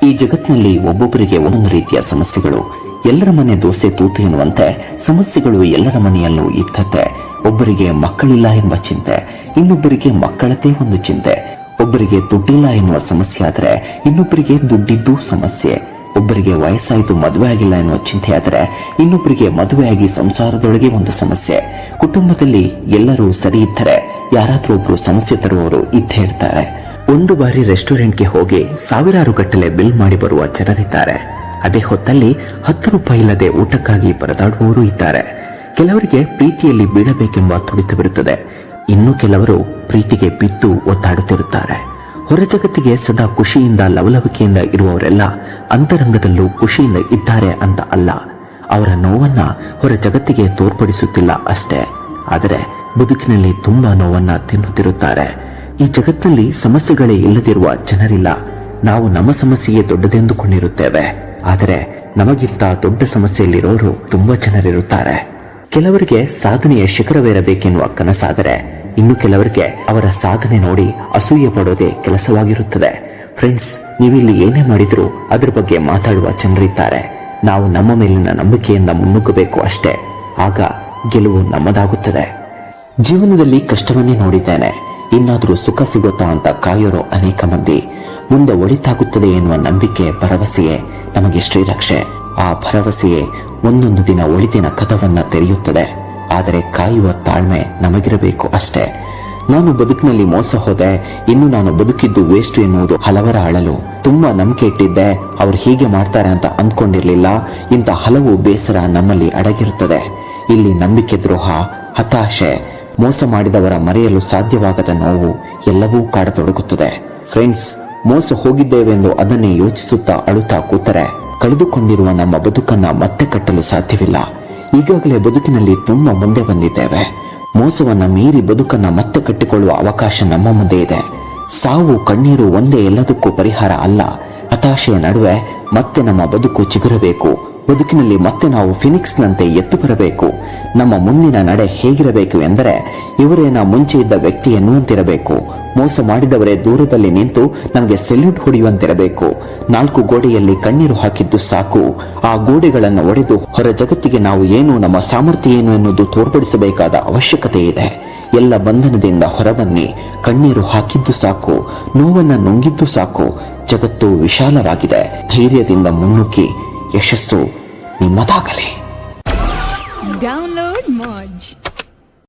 ಈ ಜಗತ್ತಿನಲ್ಲಿ ಒಬ್ಬೊಬ್ಬರಿಗೆ ಒಂದೊಂದು ರೀತಿಯ ಸಮಸ್ಯೆಗಳು. ಎಲ್ಲರ ಮನೆ ದೋಸೆ ತೂತು ಎನ್ನುವಂತೆ ಸಮಸ್ಯೆಗಳು ಎಲ್ಲರ ಮನೆಯಲ್ಲೂ ಇದ್ದತ್ತೆ. ಒಬ್ಬರಿಗೆ ಮಕ್ಕಳಿಲ್ಲ ಎಂಬ ಚಿಂತೆ, ಇನ್ನೊಬ್ಬರಿಗೆ ಮಕ್ಕಳದೇ ಒಂದು ಚಿಂತೆ. ಒಬ್ಬರಿಗೆ ದುಡ್ಡಿಲ್ಲ ಎನ್ನುವ ಸಮಸ್ಯೆ ಆದರೆ ಇನ್ನೊಬ್ಬರಿಗೆ ದುಡ್ಡಿದ್ದು ಸಮಸ್ಯೆ. ಒಬ್ಬರಿಗೆ ವಯಸ್ಸಾಯಿತು ಮದುವೆ ಆಗಿಲ್ಲ ಎನ್ನುವ ಚಿಂತೆ ಆದರೆ ಇನ್ನೊಬ್ಬರಿಗೆ ಮದುವೆಯಾಗಿ ಸಂಸಾರದೊಳಗೆ ಒಂದು ಸಮಸ್ಯೆ. ಕುಟುಂಬದಲ್ಲಿ ಎಲ್ಲರೂ ಸರಿ ಇದ್ದರೆ ಯಾರಾದ್ರೂ ಒಬ್ರು ಸಮಸ್ಯೆ ತರುವವರು ಇದ್ದೇ ಇರ್ತಾರೆ. ಒಂದು ಬಾರಿ ರೆಸ್ಟೋರೆಂಟ್ಗೆ ಹೋಗಿ ಸಾವಿರಾರು ಗಟ್ಟಲೆ ಬಿಲ್ ಮಾಡಿ ಬರುವ ಜನರಿದ್ದಾರೆ. ಅದೇ ಹೊತ್ತಲ್ಲಿ 10 ರೂಪಾಯಿ ಇಲ್ಲದೆ ಊಟಕ್ಕಾಗಿ ಪರದಾಡುವವರು ಇದ್ದಾರೆ. ಕೆಲವರಿಗೆ ಪ್ರೀತಿಯಲ್ಲಿ ಬೀಳಬೇಕೆಂಬ ತುಡಿತವಿರುತ್ತದೆ. ಇನ್ನು ಕೆಲವರು ಪ್ರೀತಿಗೆ ಬಿದ್ದು ಒತ್ತಾಡುತ್ತಿರುತ್ತಾರೆ. ಹೊರ ಜಗತ್ತಿಗೆ ಸದಾ ಖುಷಿಯಿಂದ ಲವಲವಿಕೆಯಿಂದ ಇರುವವರೆಲ್ಲ ಅಂತರಂಗದಲ್ಲೂ ಖುಷಿಯಿಂದ ಇದ್ದಾರೆ ಅಂತ ಅಲ್ಲ. ಅವರ ನೋವನ್ನ ಹೊರ ಜಗತ್ತಿಗೆ ತೋರ್ಪಡಿಸುತ್ತಿಲ್ಲ ಅಷ್ಟೇ. ಆದರೆ ಬದುಕಿನಲ್ಲಿ ತುಂಬಾ ನೋವನ್ನ ತಿನ್ನುತ್ತಿರುತ್ತಾರೆ. ಈ ಜಗತ್ತಿನಲ್ಲಿ ಸಮಸ್ಯೆಗಳೇ ಇಲ್ಲದಿರುವ ಜನರಿಲ್ಲ. ನಾವು ನಮ್ಮ ಸಮಸ್ಯೆಯೇ ದೊಡ್ಡದೆಂದುಕೊಂಡಿರುತ್ತೇವೆ. ಆದರೆ ನಮಗಿಂತ ದೊಡ್ಡ ಸಮಸ್ಯೆಯಲ್ಲಿರೋರು ತುಂಬಾ ಜನರಿರುತ್ತಾರೆ. ಕೆಲವರಿಗೆ ಸಾಧನೆಯ ಶಿಖರವೇರಬೇಕೆನ್ನುವ ಕನಸಾದರೆ ಇನ್ನು ಕೆಲವರಿಗೆ ಅವರ ಸಾಧನೆ ನೋಡಿ ಅಸೂಯೆ ಪಡೋದೇ ಕೆಲಸವಾಗಿರುತ್ತದೆ. ಫ್ರೆಂಡ್ಸ್, ನೀವಿಲ್ಲಿ ಏನೇ ಮಾಡಿದ್ರೂ ಅದ್ರ ಬಗ್ಗೆ ಮಾತಾಡುವ ಜನರಿದ್ದಾರೆ. ನಾವು ನಮ್ಮ ಮೇಲಿನ ನಂಬಿಕೆಯಿಂದ ಮುನ್ನುಗ್ಗಬೇಕು ಅಷ್ಟೇ. ಆಗ ಗೆಲುವು ನಮ್ಮದಾಗುತ್ತದೆ. ಜೀವನದಲ್ಲಿ ಕಷ್ಟವನ್ನೇ ನೋಡಿದ್ದೇನೆ, ಇನ್ನಾದ್ರೂ ಸುಖ ಸಿಗುತ್ತಾ ಅಂತ ಕಾಯೋರು ಅನೇಕ ಮಂದಿ. ಮುಂದೆ ಒಳಿತಾಗುತ್ತದೆ ಎನ್ನುವ ನಂಬಿಕೆ, ಭರವಸೆಯೇ ನಮಗೆ ಶ್ರೀರಕ್ಷೆ. ಆ ಭರವಸೆಯೇ ಒಂದೊಂದು ದಿನ ಒಳಿತಿನ ಕಥವನ್ನ ತೆರೆಯುತ್ತದೆ. ಆದರೆ ಕಾಯುವ ತಾಳ್ಮೆ ನಮಗಿರಬೇಕು ಅಷ್ಟೇ. ನಾನು ಬದುಕಿನಲ್ಲಿ ಮೋಸ ಹೋದೆ, ಇನ್ನು ನಾನು ಬದುಕಿದ್ದು ವೇಸ್ಟ್ ಎನ್ನುವುದು ಹಲವರ ಅಳಲು. ತುಂಬಾ ನಂಬಿಕೆ ಇಟ್ಟಿದ್ದೆ, ಅವ್ರು ಹೀಗೆ ಮಾಡ್ತಾರೆ ಅಂತ ಅಂದ್ಕೊಂಡಿರ್ಲಿಲ್ಲ. ಇಂಥ ಹಲವು ಬೇಸರ ನಮ್ಮಲ್ಲಿ ಅಡಗಿರುತ್ತದೆ. ಇಲ್ಲಿ ನಂಬಿಕೆ ದ್ರೋಹ, ಹತಾಶೆ, ಮೋಸ ಮಾಡಿದವರ ಮರೆಯಲು ಸಾಧ್ಯವಾಗದ ನೋವು ಎಲ್ಲವೂ ಕಾಡತೊಡಗುತ್ತದೆ. ಫ್ರೆಂಡ್ಸ್, ಮೋಸ ಹೋಗಿದ್ದೇವೆಂದು ಅದನ್ನೇ ಯೋಚಿಸುತ್ತಾ ಅಳುತ್ತಾ ಕೂತರೆ ಕಳೆದುಕೊಂಡಿರುವ ನಮ್ಮ ಬದುಕನ್ನ ಮತ್ತೆ ಕಟ್ಟಲು ಸಾಧ್ಯವಿಲ್ಲ. ಈಗಾಗಲೇ ಬದುಕಿನಲ್ಲಿ ತುಂಬಾ ಮುಂದೆ ಬಂದಿದ್ದೇವೆ. ಮೋಸವನ್ನ ಮೀರಿ ಬದುಕನ್ನ ಮತ್ತೆ ಕಟ್ಟಿಕೊಳ್ಳುವ ಅವಕಾಶ ನಮ್ಮ ಮುಂದೆ ಇದೆ. ಸಾವು, ಕಣ್ಣೀರು ಒಂದೇ ಎಲ್ಲದಕ್ಕೂ ಪರಿಹಾರ ಅಲ್ಲ. ಹತಾಶೆಯ ನಡುವೆ ಮತ್ತೆ ನಮ್ಮ ಬದುಕು ಚಿಗುರಬೇಕು. ಬದುಕಿನಲ್ಲಿ ಮತ್ತೆ ನಾವು ಫಿನಿಕ್ಸ್ ನಂತೆ ಎದ್ದು ಬರಬೇಕು. ನಮ್ಮ ಮುಂದಿನ ನಡೆ ಹೇಗಿರಬೇಕು ಎಂದರೆ ಇವರೇನ ಮುಂಚೆ ಇದ್ದ ವ್ಯಕ್ತಿ ಎನ್ನುವಂತಿರಬೇಕು. ಮೋಸ ಮಾಡಿದವರೇ ದೂರದಲ್ಲಿ ನಿಂತು ನಮಗೆ ಸೆಲ್ಯೂಟ್ ಹೊಡೆಯುವಂತಿರಬೇಕು. 4 ಗೋಡೆಯಲ್ಲಿ ಕಣ್ಣೀರು ಹಾಕಿದ್ದು ಸಾಕು. ಆ ಗೋಡೆಗಳನ್ನು ಒಡೆದು ಹೊರ ಜಗತ್ತಿಗೆ ನಾವು ಏನು, ನಮ್ಮ ಸಾಮರ್ಥ್ಯ ಏನು ಎನ್ನುವುದು ತೋರ್ಪಡಿಸಬೇಕಾದ ಅವಶ್ಯಕತೆ ಇದೆ. ಎಲ್ಲ ಬಂಧನದಿಂದ ಹೊರಬನ್ನಿ. ಕಣ್ಣೀರು ಹಾಕಿದ್ದು ಸಾಕು, ನೋವನ್ನ ನುಂಗಿದ್ದು ಸಾಕು. ಜಗತ್ತು ವಿಶಾಲವಾಗಿದೆ. ಧೈರ್ಯದಿಂದ ಮುನ್ನುಗ್ಗಿ. ಯಶಸ್ಸು ನಿಮ್ಮದಾಗಲಿ. ಡೌನ್ಲೋಡ್ ಮೋಜ್.